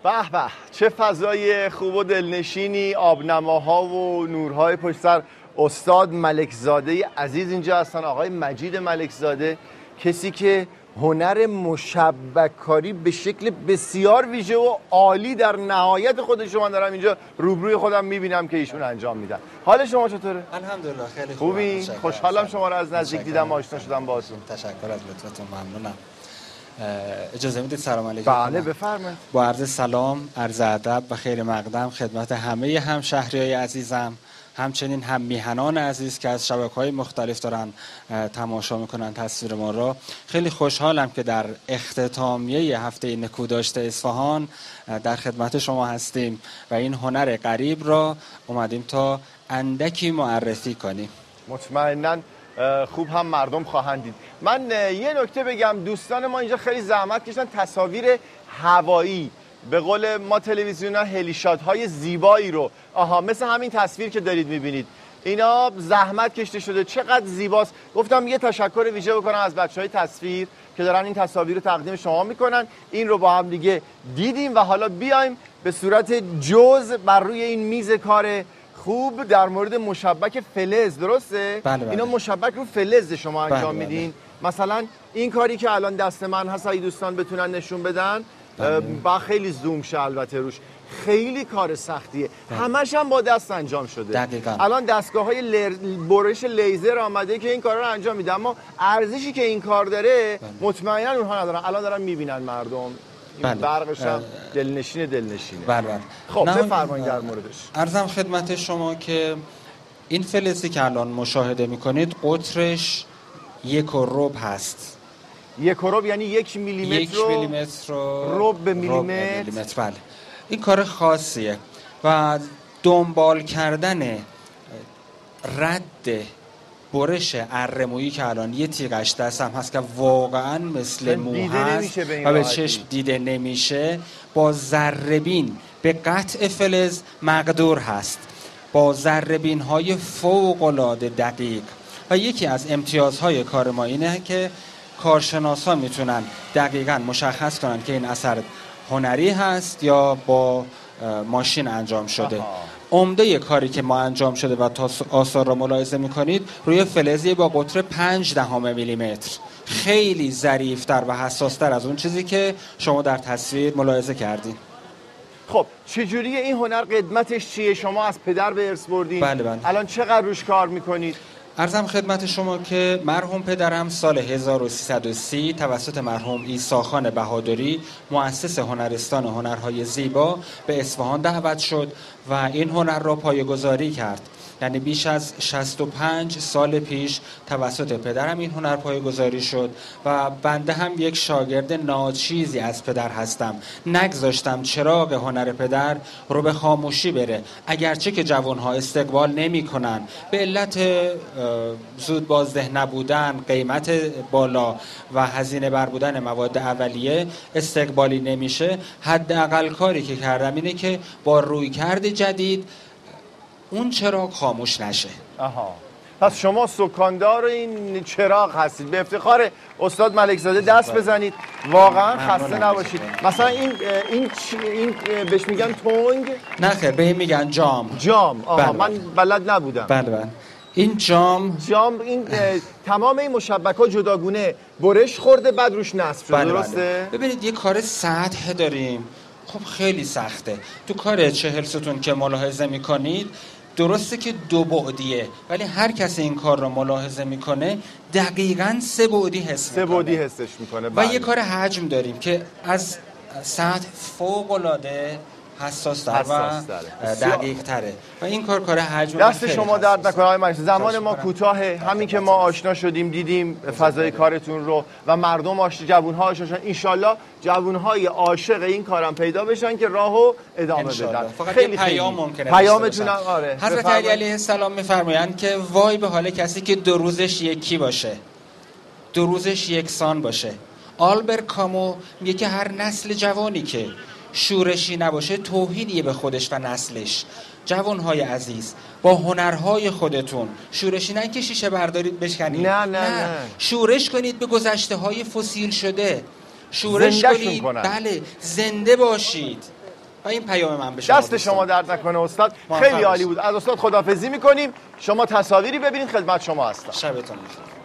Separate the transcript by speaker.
Speaker 1: به به، چه فضای خوب و دلنشینی، آبنماها و نورهای پشت سر. استاد ملکزاده عزیز اینجا هستن، آقای مجید ملکزاده، کسی که هنر مشبک‌کاری به شکل بسیار ویژه و عالی در نهایت خودش رو من دارم اینجا روبروی خودم میبینم که ایشون انجام میدن. حال شما چطوره؟
Speaker 2: الحمدلله خیلی خوبه.
Speaker 1: خوبی؟ خوشحالم شما رو از نزدیک دیدم، آشنا شدم باهاتون.
Speaker 2: تشکر از لطفتون، ممنونم. اجازه میدید سلام علیکم؟
Speaker 1: بله بفرمایید.
Speaker 2: با عرض سلام، عرض ادب و خیر مقدم خدمت همه همشهریای عزیزم، همچنین هم میهنان عزیز که از شبکه‌های مختلف دارن تماشا میکنن تصویر ما را. خیلی خوشحالم که در اختتامیه هفته نکوداشت اصفهان در خدمت شما هستیم و این هنر غریب را اومدیم تا اندکی معرفی کنیم.
Speaker 1: مطمئناً خوب هم مردم خواهند دید. من یه نکته بگم، دوستان ما اینجا خیلی زحمت کشیدن تصاویر هوایی، به قول ما تلویزیون‌ها هلیشات‌های زیبایی رو، مثل همین تصویر که دارید می‌بینید، اینا زحمت کشیده شده، چقدر زیباست. گفتم یه تشکر ویژه بکنم از بچه‌های تصویر که دارن این تصاویر رو تقدیم شما میکنن. این رو با هم دیگه دیدیم و حالا بیایم به صورت جزء بر روی این میز کار خوب در مورد مشبک فلز. درسته؟
Speaker 2: بله.
Speaker 1: اینا مشبک رو فلز شما انجام
Speaker 2: بله.
Speaker 1: میدین. مثلا این کاری که الان دست من هست، اگه دوستان بتونن نشون بدن، با خیلی زوم شه البته روش، خیلی کار سختیه. همش هم با دست انجام شده.
Speaker 2: دقیقاً.
Speaker 1: الان دستگاه‌های برش لیزر آمده که این کارا رو انجام میده، اما ارزشی که این کار داره مطمئنا اونها ندارن. الان دارن میبینن مردم، این برقش هم دلنشینه.
Speaker 2: بله.
Speaker 1: خب بفرمایید در موردش.
Speaker 2: عرضم خدمت شما که این فلزی که الان مشاهده میکنید قطرش 1 ربع هست.
Speaker 1: 1 ربع یعنی 1 میلیمتر
Speaker 2: 1 میلیمتر
Speaker 1: ربع به میلیمتر.
Speaker 2: بله. این کار خاصیه و دنبال کردن رد برش اره‌مویی که الان یه تیغش دستم هست که واقعا مثل مو هست و به چشم دیده نمیشه، با ذره‌بین به قطع فلز مقدور هست، با ذره‌بین های فوق‌العاده دقیق. و یکی از امتیازهای کار ما اینه که کارشناسان میتونن دقیقاً مشخص کنن که این اثر هنری هست یا با ماشین انجام شده. عمده کاری که ما انجام شده و تا آثار را ملاحظه میکنید روی فلزی با قطر 0.5 میلیمتر، خیلی ظریف‌تر و حساس‌تر از اون چیزی که شما در تصویر ملاحظه کردین.
Speaker 1: خب چجوریه این هنر؟ قدمتش چیه؟ شما از پدر به ارث بردین؟
Speaker 2: بله.
Speaker 1: الان چقدر روش کار میکنید؟
Speaker 2: عرضم خدمت شما که مرحوم پدرم سال 1330 توسط مرحوم عیسی‌خان بهادری مؤسس هنرستان هنرهای زیبا به اصفهان دعوت شد و این هنر را پایه‌گذاری کرد. یعنی بیش از 65 سال پیش توسط پدرم این هنر پایه‌گذاری شد و بنده هم یک شاگرد ناچیزی از پدر هستم. نگذاشتم چراغ هنر پدر رو به خاموشی بره، اگرچه که جوانها استقبال نمی‌کنن به علت زود بازده نبودن، قیمت بالا و هزینه بر بودن مواد اولیه استقبالی نمیشه. حداقل کاری که کردم اینه که با رویکرد جدید اون چراغ خاموش نشه.
Speaker 1: پس شما سکاندار این چراغ هستید. به افتخار استاد ملکزاده دست بزنید، واقعا خسته نباشید. مثلا این بهش میگن تونگ؟
Speaker 2: نه خیر، به این میگن جام.
Speaker 1: بله. من بلد نبودم.
Speaker 2: بله. این جام
Speaker 1: این تمام این مشبک‌ها جداگونه برش خورده بعد روش نصب شده. درسته؟
Speaker 2: ببینید یه کار سطح داریم، خب خیلی سخته. تو کار 40 ستون که ملاحظه میکنید درسته که 2 بعدیه، ولی هر کسی این کار رو ملاحظه میکنه دقیقاً 3 بعدی حسش میکنه. و یه کار حجم داریم که از سطح فوق‌العاده حساس تر و دقیق تره و این کار حجم.
Speaker 1: دست شما درد نکنه آقای مهندس. زمان ما کوتاهه، همین که ما آشنا شدیم دیدیم فضای کارتون رو و مردم جوان‌ها آشنا شدن. ان جوان‌های عاشق این کارم پیدا بشن که راهو ادامه بدن.
Speaker 2: خیلی پیام ممکنه
Speaker 1: پیامتون.
Speaker 2: حضرت علی علیه السلام میفرمایند که وای به حال کسی که 2 روزش یکی باشه، 2 روزش یکسان باشه. آلبر کامو میگه که هر نسل جوانی که شورشی نباشه توهینیه به خودش و نسلش. جوانهای عزیز، با هنرهای خودتون شورشی نه که شیشه بردارید بشکنید، نه. شورش کنید به گذشته های فسیل شده، شورش کنید. بله، زنده باشید. و این پیام من به شما
Speaker 1: دست شما درد نکنه استاد، خیلی عالی بود. از استاد خداحافظی میکنیم. شما تصاویری ببینید، خدمت شما هستم.
Speaker 2: شبتون بخیر.